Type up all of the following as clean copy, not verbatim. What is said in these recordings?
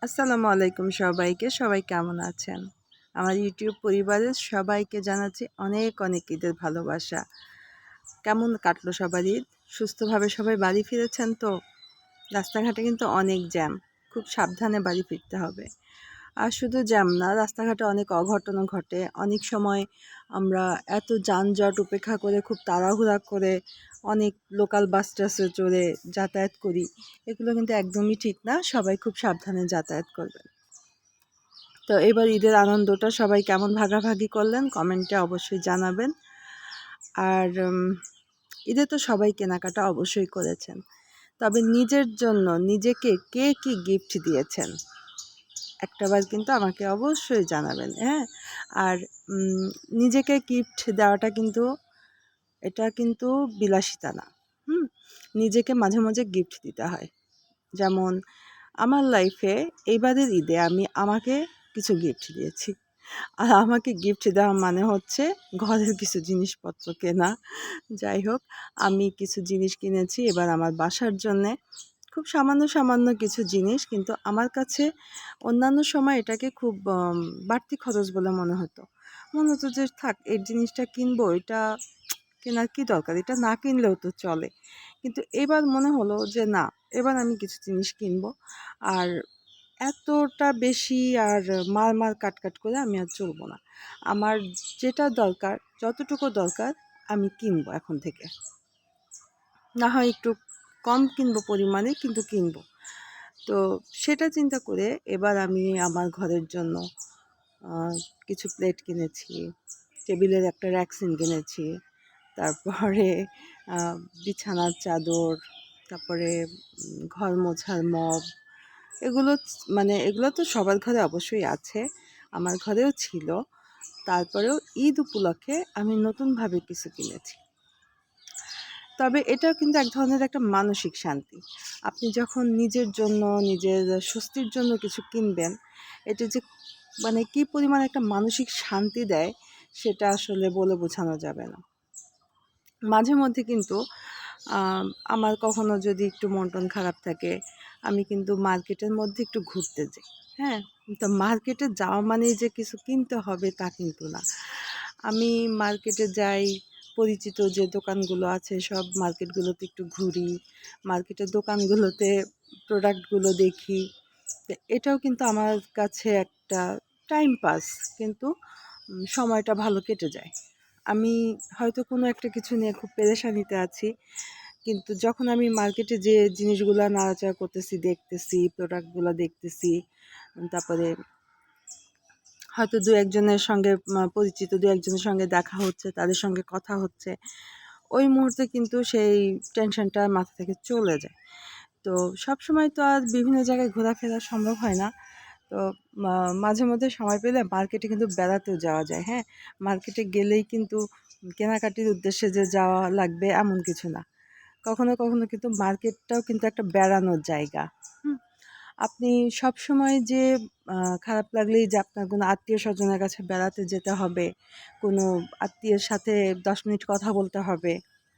আসসালামু আলাইকুম সবাইকে। সবাই কেমন আছেন? আমার ইউটিউব পরিবারের সবাইকে জানাচ্ছি অনেক, অনেক ঈদের ভালোবাসা। কেমন কাটলো সবার ঈদ? সুস্থভাবে সবাই বাড়ি ফিরেছেন তো? রাস্তাঘাটে কিন্তু অনেক জ্যাম। খুব সাবধানে বাড়ি ফিরতে হবে। আর শুধু জ্যাম না, রাস্তাঘাটে অনেক অঘটনও ঘটে। অনেক সময় আমরা এত যানজট উপেক্ষা করে খুব তাড়াহুড়া করে অনেক লোকাল বাস টাসে চড়ে যাতায়াত করি। এগুলো কিন্তু একদমই ঠিক না। সবাই খুব সাবধানে যাতায়াত করবেন। তো এবার ঈদের আনন্দটা সবাই কেমন ভাগাভাগি করলেন কমেন্টে অবশ্যই জানাবেন। আর ঈদে তো সবাই কেনাকাটা অবশ্যই করেছেন, তবে নিজের জন্য নিজেকে কে কি গিফট দিয়েছেন একটাবার কিন্তু আমাকে অবশ্যই জানাবেন। হ্যাঁ, আর নিজেকে গিফট দেওয়াটা কিন্তু এটা কিন্তু বিলাসিতা না। নিজেকে মাঝে মাঝে গিফট দিতে হয়। যেমন আমার লাইফে এইবারের ঈদে আমি আমাকে কিছু গিফট দিয়েছি। আর আমাকে গিফট দেওয়া মানে হচ্ছে ঘরের কিছু জিনিসপত্র কেনা। যাই হোক, আমি কিছু জিনিস কিনেছি এবার আমার বাসার জন্যে। খুব সামান্য, সামান্য কিছু জিনিস, কিন্তু আমার কাছে অন্যান্য সময় এটাকে খুব বাড়তি খরচ বলে মনে হতো। মনে হতো যে থাক, এই জিনিসটা কিনবো, এটা কেনার কী দরকার? এটা না কিনলেও তো চলে। কিন্তু এবার মনে হলো যে না, এবার আমি কিছু জিনিস কিনবো। আর এতটা বেশি আর মার কাট করে আমি আর চলবো না। আমার যেটা দরকার, যতটুকু দরকার আমি কিনবো এখন থেকে। না হয় একটু কম কিনবো পরিমাণে, কিন্তু কিনবো। তো সেটা চিন্তা করে এবার আমি আমার ঘরের জন্য কিছু প্লেট কিনেছি, টেবিলের একটা র্যাকসিন কিনেছি, তারপরে বিছানার চাদর, তারপরে ঘর মোছার মপ। এগুলো মানে এগুলো তো সবার ঘরে অবশ্যই আছে, আমার ঘরেও ছিল। তারপরেও ঈদ উপলক্ষে আমি নতুনভাবে কিছু কিনেছি। তবে এটাও কিন্তু এক ধরনের একটা মানসিক শান্তি। আপনি যখন নিজের জন্য, নিজের স্বস্তির জন্য কিছু কিনবেন, এটা যে মানে কী পরিমাণ একটা মানসিক শান্তি দেয়, সেটা আসলে বলে বোঝানো যাবে না। মাঝে মধ্যে কিন্তু আমার কখনো যদি একটু মন টন খারাপ থাকে, আমি কিন্তু মার্কেটের মধ্যে একটু ঘুরতে যাই। হ্যাঁ, তো মার্কেটে যাওয়া মানেই যে কিছু কিনতে হবে তা কিন্তু না। আমি মার্কেটে যাই, পরিচিত যে দোকানগুলো আছে সব মার্কেটগুলোতে একটু ঘুরি, মার্কেটের দোকানগুলোতে প্রোডাক্টগুলো দেখি। তো এটাও কিন্তু আমার কাছে একটা টাইম পাস, কিন্তু সময়টা ভালো কেটে যায়। আমি হয়তো কোনো একটা কিছু নিয়ে খুব পেরেশানিতে আছি, কিন্তু যখন আমি মার্কেটে যে জিনিসগুলো নাড়াচাড়া করতেছি, দেখতেছি, প্রোডাক্টগুলো দেখতেছি, তারপরে হয়তো দু একজনের সঙ্গে পরিচিত দু একজনের সঙ্গে দেখা হচ্ছে, তাদের সঙ্গে কথা হচ্ছে, ওই মুহূর্তে কিন্তু সেই টেনশনটা মাথা থেকে চলে যায়। তো সবসময় তো আর বিভিন্ন জায়গায় ঘোরাফেরা সম্ভব হয় না। তো মাঝে মধ্যে সময় পেলে মার্কেটে কিন্তু বেড়াতেও যাওয়া যায়। হ্যাঁ, মার্কেটে গেলেই কিন্তু কেনাকাটির উদ্দেশ্যে যে যাওয়া লাগবে এমন কিছু না। কখনো কখনো কিন্তু মার্কেটটাও কিন্তু একটা বেড়ানোর জায়গা। আপনি সবসময় যে খারাপ লাগলেই যে আপনার কোনো আত্মীয়-স্বজনের কাছে বেড়াতে যেতে হবে, কোনো আত্মীয়ের সাথে ১০ মিনিট কথা বলতে হবে,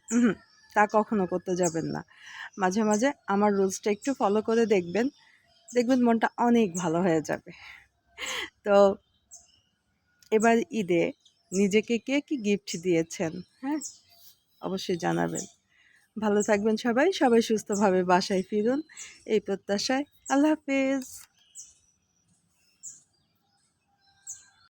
উহুম, তা কখনো করতে যাবেন না। মাঝে মাঝে আমার রুলসটা একটু ফলো করে দেখবেন, দেখবেন মনটা অনেক ভালো হয়ে যাবে। তো এবার ঈদে নিজেকে কে কি গিফট দিয়েছেন? হ্যাঁ, অবশ্যই জানাবেন। ভালো থাকবেন সবাই, সবাই সুস্থভাবে বাসায় ফিরুন এই প্রত্যাশায়। আল্লাহ হাফেজ।